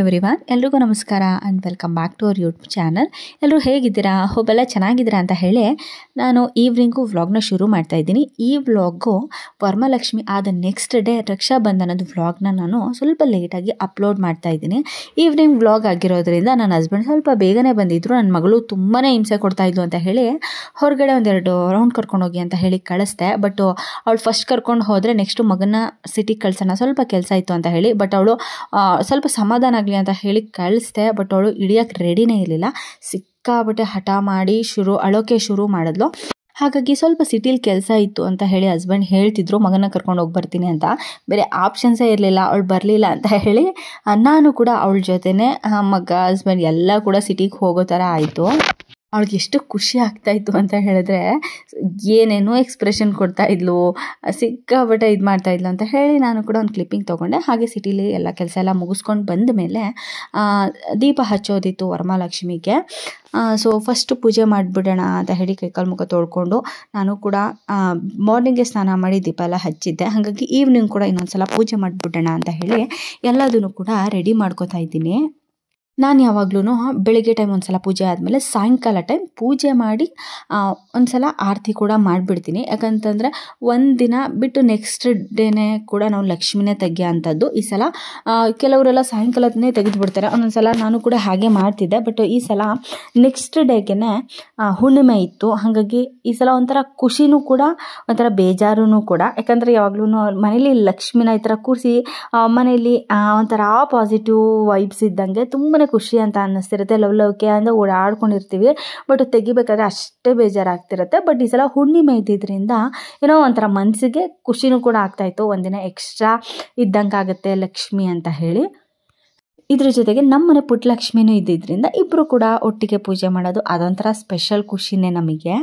Everyone, ಎಲ್ರಿಗೂ ನಮಸ್ಕಾರ and welcome back to our YouTube channel. ಎಲ್ಲರೂ ಹೇಗಿದ್ದೀರಾ? ಹೋಪ್ ಎಲ್ಲ ಚೆನ್ನಾಗಿದ್ದೀರಾ ಅಂತ ಹೇಳಿ ನಾನು ಈವ್ನಿಂಗು ವ್ಲಾಗ್ನ ಶುರು ಮಾಡ್ತಾ ಇದ್ದೀನಿ. ಈ ವ್ಲಾಗು ವರಮಹಾಲಕ್ಷ್ಮಿ ಆದ ನೆಕ್ಸ್ಟ್ ಡೇ ರಕ್ಷಾಬಂಧನದ ವ್ಲಾಗ್ನ ನಾನು ಸ್ವಲ್ಪ ಲೇಟಾಗಿ ಅಪ್ಲೋಡ್ ಮಾಡ್ತಾ ಇದ್ದೀನಿ. ಈವ್ನಿಂಗ್ ವ್ಲಾಗ್ ಆಗಿರೋದ್ರಿಂದ ನನ್ನ ಹಸ್ಬೆಂಡ್ ಸ್ವಲ್ಪ ಬೇಗನೆ ಬಂದಿದ್ದರು. ನನ್ನ ಮಗಳು ತುಂಬಾ ಹಿಂಸೆ ಕೊಡ್ತಾಯಿದ್ಲು ಅಂತ ಹೇಳಿ ಹೊರಗಡೆ ಒಂದೆರಡು ರೌಂಡ್ ಕರ್ಕೊಂಡೋಗಿ ಅಂತ ಹೇಳಿ ಕಳಿಸ್ದೆ. ಬಟ್ ಅವಳು ಫಸ್ಟ್ ಕರ್ಕೊಂಡು ಹೋದರೆ ನೆಕ್ಸ್ಟು ಮಗನ ಸಿಟಿಗೆ ಕಳ್ಸೋಣ, ಸ್ವಲ್ಪ ಕೆಲಸ ಇತ್ತು ಅಂತ ಹೇಳಿ. ಬಟ್ ಅವಳು ಸ್ವಲ್ಪ ಸಮಾಧಾನ ಆಗಲಿ ಅಂತ ಹೇಳಿ ಕಳಿಸ್ದೆ. ಬಟ್ ಅವಳು ಇಳಿಯೋಕ್ಕೆ ರೆಡಿನೇ ಇರಲಿಲ್ಲ. ಸಿಕ್ಕಾಬಿಟ್ಟೆ ಹಠ ಮಾಡಿ ಅಳೋಕೆ ಶುರು ಮಾಡಿದ್ಲು. ಹಾಗಾಗಿ ಸ್ವಲ್ಪ ಸಿಟಿಲಿ ಕೆಲಸ ಇತ್ತು ಅಂತ ಹೇಳಿ ಹಸ್ಬೆಂಡ್ ಹೇಳ್ತಿದ್ರು, ಮಗನ ಕರ್ಕೊಂಡು ಹೋಗಿ ಬರ್ತೀನಿ ಅಂತ. ಬೇರೆ ಆಪ್ಷನ್ಸೇ ಇರಲಿಲ್ಲ, ಅವಳು ಬರಲಿಲ್ಲ ಅಂತ ಹೇಳಿ ನಾನು ಕೂಡ ಅವಳ ಜೊತೆನೇ ಮಗ ಹಸ್ಬೆಂಡ್ ಎಲ್ಲ ಕೂಡ ಸಿಟಿಗೆ ಹೋಗೋ ಥರ ಆಯಿತು. ಅವಳಿಗೆ ಎಷ್ಟು ಖುಷಿ ಆಗ್ತಾಯಿತ್ತು ಅಂತ ಹೇಳಿದ್ರೆ ಏನೇನೋ ಎಕ್ಸ್ಪ್ರೆಷನ್ ಕೊಡ್ತಾಯಿದ್ಲು, ಸಿಕ್ಕಾಬಟ್ಟೆ ಇದು ಮಾಡ್ತಾಯಿದ್ಲು ಅಂತ ಹೇಳಿ ನಾನು ಕೂಡ ಒಂದು ಕ್ಲಿಪ್ಪಿಂಗ್ ತೊಗೊಂಡೆ. ಹಾಗೆ ಸಿಟಿಲಿ ಎಲ್ಲ ಕೆಲಸ ಎಲ್ಲ ಮುಗಿಸ್ಕೊಂಡು ಬಂದ ಮೇಲೆ ದೀಪ ಹಚ್ಚೋದಿತ್ತು ವರಮಹಾಲಕ್ಷ್ಮಿಗೆ. ಸೊ ಫಸ್ಟು ಪೂಜೆ ಮಾಡಿಬಿಡೋಣ ಅಂತ ಹೇಳಿ ಕೈಕಾಲು ಮುಖ ತೊಳ್ಕೊಂಡು ನಾನು ಕೂಡ ಮಾರ್ನಿಂಗ್ಗೆ ಸ್ನಾನ ಮಾಡಿ ದೀಪ ಎಲ್ಲ ಹಚ್ಚಿದ್ದೆ. ಹಾಗಾಗಿ ಈವ್ನಿಂಗ್ ಕೂಡ ಇನ್ನೊಂದು ಸಲ ಪೂಜೆ ಮಾಡಿಬಿಡೋಣ ಅಂತ ಹೇಳಿ ಎಲ್ಲದನ್ನು ಕೂಡ ರೆಡಿ ಮಾಡ್ಕೋತಾ ಇದ್ದೀನಿ. ನಾನು ಯಾವಾಗ್ಲೂ ಬೆಳಿಗ್ಗೆ ಟೈಮ್ ಒಂದು ಸಲ ಪೂಜೆ ಆದಮೇಲೆ ಸಾಯಂಕಾಲ ಟೈಮ್ ಪೂಜೆ ಮಾಡಿ ಒಂದು ಸಲ ಆರತಿ ಕೂಡ ಮಾಡಿಬಿಡ್ತೀನಿ. ಯಾಕಂತಂದರೆ ಒಂದು ದಿನ ಬಿಟ್ಟು ನೆಕ್ಸ್ಟ್ ಡೇನೇ ಕೂಡ ನಾವು ಲಕ್ಷ್ಮಿನೇ ತೆಗಿಯೋ ಅಂಥದ್ದು. ಈ ಸಲ ಕೆಲವರೆಲ್ಲ ಸಾಯಂಕಾಲದನ್ನೇ ತೆಗೆದುಬಿಡ್ತಾರೆ, ಒಂದೊಂದು ಸಲ ನಾನು ಕೂಡ ಹಾಗೆ ಮಾಡ್ತಿದ್ದೆ. ಬಟ್ ಈ ಸಲ ನೆಕ್ಸ್ಟ್ ಡೇಗೆ ಹುಣ್ಣಿಮೆ ಇತ್ತು. ಹಾಗಾಗಿ ಈ ಸಲ ಒಂಥರ ಖುಷಿನೂ ಕೂಡ ಒಂಥರ ಬೇಜಾರೂ ಕೂಡ. ಯಾಕಂದರೆ ಯಾವಾಗ್ಲೂ ಮನೇಲಿ ಲಕ್ಷ್ಮಿನ ಈ ಥರ ಕೂರಿಸಿ ಮನೇಲಿ ಒಂಥರ ಪಾಸಿಟಿವ್ ವೈಬ್ಸ್ ಇದ್ದಂಗೆ ತುಂಬಾ ಖುಷಿ ಅಂತ ಅನ್ನಿಸ್ತಿರುತ್ತೆ. ಲವ್ಕೆ ಅಂದರೆ ಓಡಾಡ್ಕೊಂಡಿರ್ತೀವಿ, ಬಟ್ ತೆಗಿಬೇಕಾದ್ರೆ ಅಷ್ಟೇ ಬೇಜಾರಾಗ್ತಿರುತ್ತೆ. ಬಟ್ ಈ ಸಲ ಹುಣ್ಣಿಮೆ ಇದ್ದಿದ್ದರಿಂದ ಏನೋ ಒಂಥರ ಮನಸ್ಸಿಗೆ ಖುಷಿನೂ ಕೂಡ ಆಗ್ತಾಯಿತ್ತು. ಒಂದಿನ ಎಕ್ಸ್ಟ್ರಾ ಇದ್ದಂಗೆ ಆಗುತ್ತೆ ಲಕ್ಷ್ಮಿ ಅಂತ ಹೇಳಿ. ಇದ್ರ ಜೊತೆಗೆ ನಮ್ಮನೆ ಪುಟ್ಟ ಲಕ್ಷ್ಮಿನೂ ಇದ್ದಿದ್ದರಿಂದ ಇಬ್ಬರು ಕೂಡ ಒಟ್ಟಿಗೆ ಪೂಜೆ ಮಾಡೋದು ಅದೊಂಥರ ಸ್ಪೆಷಲ್ ಖುಷಿನೇ ನಮಗೆ.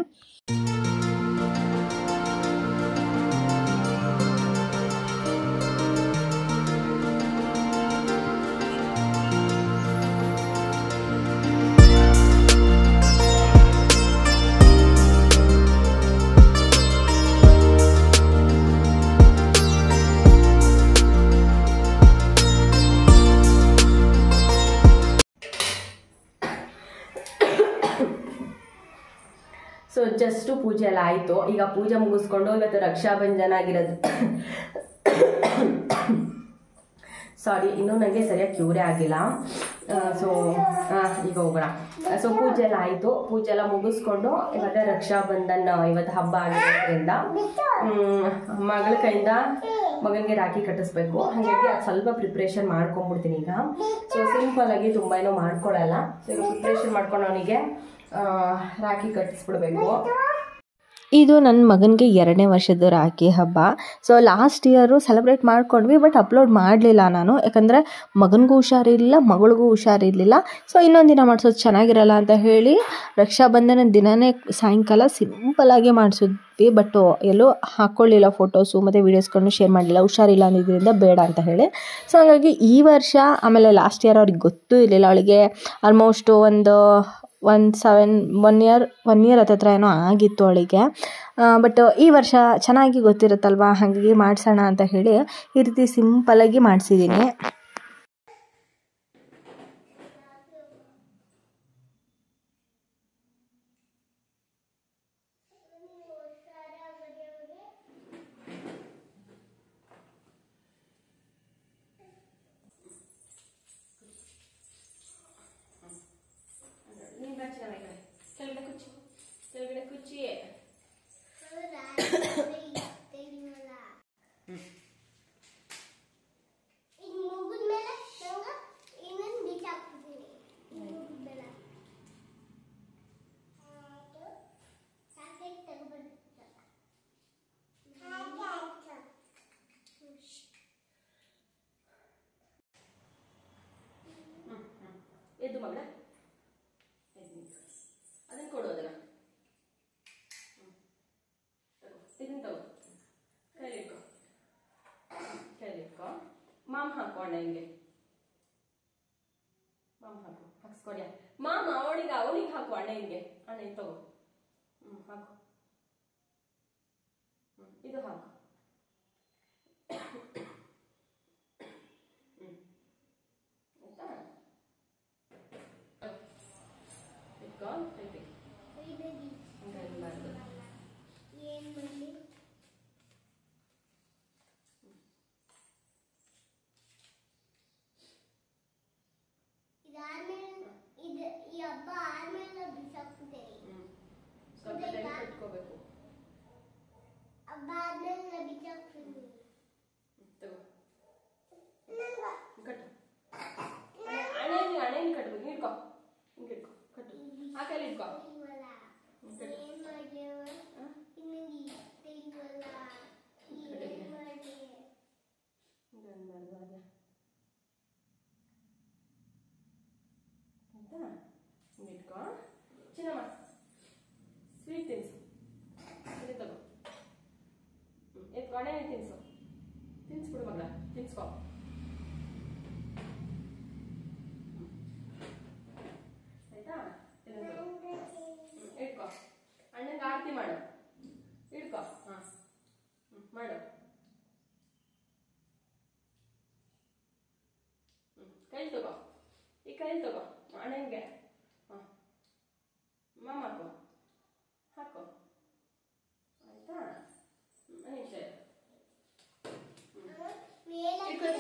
ಸೊ ಜಸ್ಟು ಪೂಜೆ ಎಲ್ಲ ಆಯಿತು. ಈಗ ಪೂಜೆ ಮುಗಿಸ್ಕೊಂಡು ಇವತ್ತು ರಕ್ಷಾಬಂಧನ ಆಗಿರೋದು ಸಾರಿ, ಇನ್ನೂ ನನಗೆ ಸರಿಯಾಗಿ ಕ್ಯೂರೇ ಆಗಿಲ್ಲ. ಸೊ ಈಗ ಹೋಗೋಣ. ಸೊ ಪೂಜೆ ಎಲ್ಲ ಆಯಿತು. ಪೂಜೆ ಎಲ್ಲ ಮುಗಿಸ್ಕೊಂಡು ಇವತ್ತು ರಕ್ಷಾಬಂಧನ ಇವತ್ತು ಹಬ್ಬ ಆಗಿರೋದ್ರಿಂದ ಮಗಳ ಕೈಯಿಂದ ಮಗನಿಗೆ ರಾಖಿ ಕಟ್ಟಿಸ್ಬೇಕು. ಹಾಗಾಗಿ ಅದು ಸ್ವಲ್ಪ ಪ್ರಿಪ್ರೇಷನ್ ಮಾಡ್ಕೊಂಡ್ಬಿಡ್ತೀನಿ ಈಗ. ಸೊ ಸಿಂಪಲ್ಲಾಗಿ ತುಂಬ ಏನೋ ಮಾಡ್ಕೊಳಲ್ಲ. ಸೊ ಈಗ ಪ್ರಿಪ್ರೇಷನ್ ಮಾಡ್ಕೊಂಡು ಅವನಿಗೆ ರಾಖಿ ಕಟ್ಟಿಸ್ಬಿಡ್ಬೇಕು. ಇದು ನನ್ನ ಮಗನಿಗೆ 2ನೇ ವರ್ಷದ ರಾಖಿ ಹಬ್ಬ. ಸೊ ಲಾಸ್ಟ್ ಇಯರು ಸೆಲೆಬ್ರೇಟ್ ಮಾಡ್ಕೊಂಡ್ವಿ, ಬಟ್ ಅಪ್ಲೋಡ್ ಮಾಡಲಿಲ್ಲ ನಾನು. ಯಾಕಂದರೆ ಮಗನಿಗೂ ಹುಷಾರಿರಲಿಲ್ಲ, ಮಗಳಿಗೂ ಹುಷಾರಿರಲಿಲ್ಲ. ಸೊ ಇನ್ನೊಂದು ದಿನ ಮಾಡಿಸೋದು ಚೆನ್ನಾಗಿರಲ್ಲ ಅಂತ ಹೇಳಿ ರಕ್ಷಾಬಂಧನ ದಿನವೇ ಸಾಯಂಕಾಲ ಸಿಂಪಲ್ಲಾಗಿ ಮಾಡಿಸಿದ್ವಿ. ಬಟ್ ಎಲ್ಲೂ ಹಾಕ್ಕೊಳ್ಳಿಲ್ಲ ಫೋಟೋಸು ಮತ್ತು ವೀಡಿಯೋಸ್ಗಳನ್ನು ಶೇರ್ ಮಾಡಲಿಲ್ಲ, ಹುಷಾರಿಲ್ಲ ಅಂದಿದ್ದರಿಂದ ಬೇಡ ಅಂತ ಹೇಳಿ. ಸೊ ಹಾಗಾಗಿ ಈ ವರ್ಷ, ಆಮೇಲೆ ಲಾಸ್ಟ್ ಇಯರ್ ಅವ್ರಿಗೆ ಗೊತ್ತೂ ಇರಲಿಲ್ಲ. ಅವಳಿಗೆ ಆಲ್ಮೋಸ್ಟ್ ಒನ್ ಇಯರ್ ಹತ್ತಿರ ಏನೋ ಆಗಿತ್ತು ಅವಳಿಗೆ. ಬಟ್ ಈ ವರ್ಷ ಚೆನ್ನಾಗಿ ಗೊತ್ತಿರುತ್ತಲ್ವ, ಹಾಗಾಗಿ ಮಾಡಿಸೋಣ ಅಂತ ಹೇಳಿ ಈ ರೀತಿ ಸಿಂಪಲ್ಲಾಗಿ ಮಾಡಿಸಿದ್ದೀನಿ. ಕೆಳಗಡೆ ಕುಚ್ಚಿ ಎದ್ದು ಮಗಳ ಅದನ್ನು ಕೊಡೋದಲ್ಲ, ಇದನ್ನು ತಗೋ, ಕೈಲಿಟ್ಕೊ. ಮಾಮ ಹಾಕೋ ಅಣ್ಣ, ಹಿಂಗೆ ಮಾಮ ಹಾಕು, ಹಾಕ್ಸ್ಕೊಡ್ಯಾ ಮಾಮ. ಅವನಿಗೆ ಹಾಕು ಅಣ್ಣ, ಹಿಂಗೆ ಅಣ್ಣ ಇದು ತಗೋ. ಹಾಕು, ಇದು ಹಾಕು. ಆಯ್ತಾ? ಇಟ್ಕೋಬೇಕು. ಕಟ್ಟು ಹಣೆಯನ್ನು ಕಟ್ಬೇಕು. ಇಟ್ಕೋ ಹಿಂಗೆ ಇಟ್ಕೋ ಕಟ್ಟು. ಆ ಕೈಲಿ ಇಟ್ಕೋ. ಇಟ್ಕೋ. ಚಿನ್ನಮ್ಮ ಸ್ವೀಟ್ ತಿನ್ಸು. ಸರಿ ತಗೋ. ಎತ್ಕೊ ಹಣೆ ತಿನ್ಸು. ತಿನ್ಸ್ಬಿಡು ಮಗಳ. ತಿನ್ಸ್ಕೊ. ಆಯ್ತಾ? ಇಟ್ಕೋ. ಅಣ್ಣಂಗೆ ಆರತಿ ಮಾಡು. ಇಟ್ಕೋ. ಹಾಂ ಮಾಡು. ಕೈ ತಗೋ. ಈ ಕೈ ತಗೋ. ಅಣ್ಣಂಗೆ ಹಾಂ ಮಾಮ ಹಾಕೋ. ಹಾಕೋ. ಆಯ್ತಾ? ನಿಮಿಷ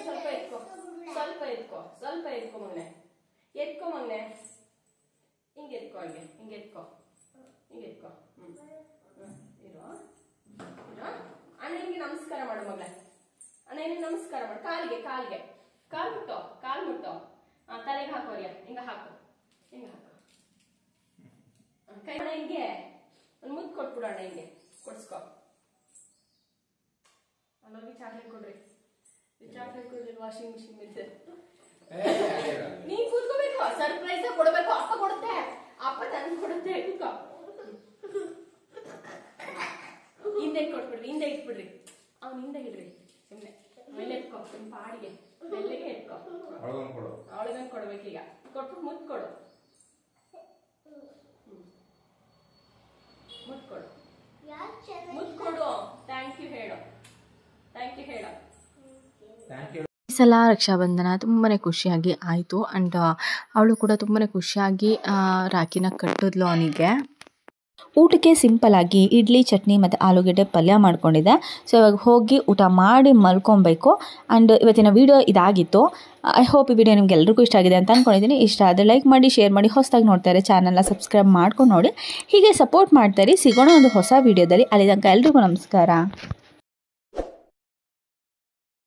ಸ್ವಲ್ಪ ಎತ್ಕೋ. ಸ್ವಲ್ಪ ಎತ್ಕೋ. ಸ್ವಲ್ಪ ಎತ್ಕೊ ಮಗನೆ. ಎತ್ಕೊ ಮಗನೆ. ಹಿಂಗೆ ಎತ್ಕೊ. ಹಂಗೆ ಹಿಂಗೆ ಎತ್ಕೊ. ಹಿಂಗೆ ಎತ್ಕೊ. ಇರೋ ಇರೋ. ಅಣ್ಣನಿಗೆ ನಮಸ್ಕಾರ ಮಾಡು ಮಗಳ. ಅಣ್ಣನಿಗೆ ನಮಸ್ಕಾರ ಮಾಡು. ಕಾಲಿಗೆ ಕಾಲಿಗೆ ಕಾಲು ಮುಟ್ಟೋ. ಕಾಲು ಮುಟ್ಟೋ. ತಲೆಗೆ ಹಾಕೋರಿಯ. ಹಿಂಗ ಹಾಕು. ಹಿಂಗ ಹಾಕು. ಕೈ ಅಣ್ಣ ಹಿಂಗೆ ಒಂದು ಮುದ್ದು ಕೊಟ್ಬಿಡು. ಅಣ್ಣ ಹಿಂಗೆ ಕೊಡ್ಸ್ಕೊ. ಅಲ್ಲೋಗಿ ಚಾಕ್ಲೇಟ್ ಕೊಡ್ರಿ. ಚಾಕ್ಲೇಟ್ ಕೊಡ್ರಿ. ವಾಷಿಂಗ್ ಮಿಷಿನ್ ಬಿದ್ದೆ. ನೀನ್ ಕೂತ್ಕೋಬೇಕು. ಸರ್ಪ್ರೈಸ್ ಕೊಡ್ಬೇಕು. ಅಪ್ಪ ಕೊಡುತ್ತೆ. ಅಪ್ಪ ತಂದು ಕೊಡುತ್ತೆ. ಕೂತ್ಕೋ. ಹಿಂದೆ ಕೊಟ್ಬಿಡ್ರಿ. ಹಿಂದೆ ಇಟ್ಬಿಡ್ರಿ. ಅವ್ನು ಹಿಂದೆ ಇಡ್ರಿ. ಸುಮ್ಮನೆ ಮೇಲೆ ಎತ್ಕೊ. ನಿಮ್ಮ ಪಾಡಿಗೆ ಬೆಲ್ಲಿಗೆ ಎತ್ಕೊ. ಅವಳಿಗಂದು ಕೊಡ್ಬೇಕೀಗ. ಕೊಟ್ಟು ಮುದ್ದು ಕೊಡು. ಮುದ್ದು ಕೊಡು. ಮುದ್ದು ಕೊಡು. ಥ್ಯಾಂಕ್ ಯು ಹೇಳು. ಥ್ಯಾಂಕ್ ಯು ಹೇಳು. ಈ ಸಲ ರಕ್ಷಾಬಂಧನ ತುಂಬಾ ಖುಷಿಯಾಗಿ ಆಯಿತು. ಆ್ಯಂಡ್ ಅವಳು ಕೂಡ ತುಂಬಾ ಖುಷಿಯಾಗಿ ರಾಖಿನ ಕಟ್ಟಿದ್ಲು ಅವನಿಗೆ. ಊಟಕ್ಕೆ ಸಿಂಪಲ್ಲಾಗಿ ಇಡ್ಲಿ ಚಟ್ನಿ ಮತ್ತು ಆಲೂಗಡ್ಡೆ ಪಲ್ಯ ಮಾಡ್ಕೊಂಡಿದ್ದೆ. ಸೊ ಇವಾಗ ಹೋಗಿ ಊಟ ಮಾಡಿ ಮಲ್ಕೊಬೇಕು. ಆ್ಯಂಡ್ ಇವತ್ತಿನ ವಿಡಿಯೋ ಇದಾಗಿತ್ತು. ಐ ಹೋಪ್ ಈ ವಿಡಿಯೋ ನಿಮ್ಗೆ ಎಲ್ರಿಗೂ ಇಷ್ಟ ಆಗಿದೆ ಅಂತ ಅಂದ್ಕೊಂಡಿದ್ದೀನಿ. ಇಷ್ಟ ಆದರೆ ಲೈಕ್ ಮಾಡಿ, ಶೇರ್ ಮಾಡಿ, ಹೊಸದಾಗಿ ನೋಡ್ತಾರೆ ಚಾನಲ್ನ ಸಬ್ಸ್ಕ್ರೈಬ್ ಮಾಡ್ಕೊಂಡು ನೋಡಿ. ಹೀಗೆ ಸಪೋರ್ಟ್ ಮಾಡ್ತಾರೆ. ಸಿಗೋಣ ಒಂದು ಹೊಸ ವಿಡಿಯೋದಲ್ಲಿ. ಅಲ್ಲಿ ತನಕ ಎಲ್ರಿಗೂ ನಮಸ್ಕಾರ.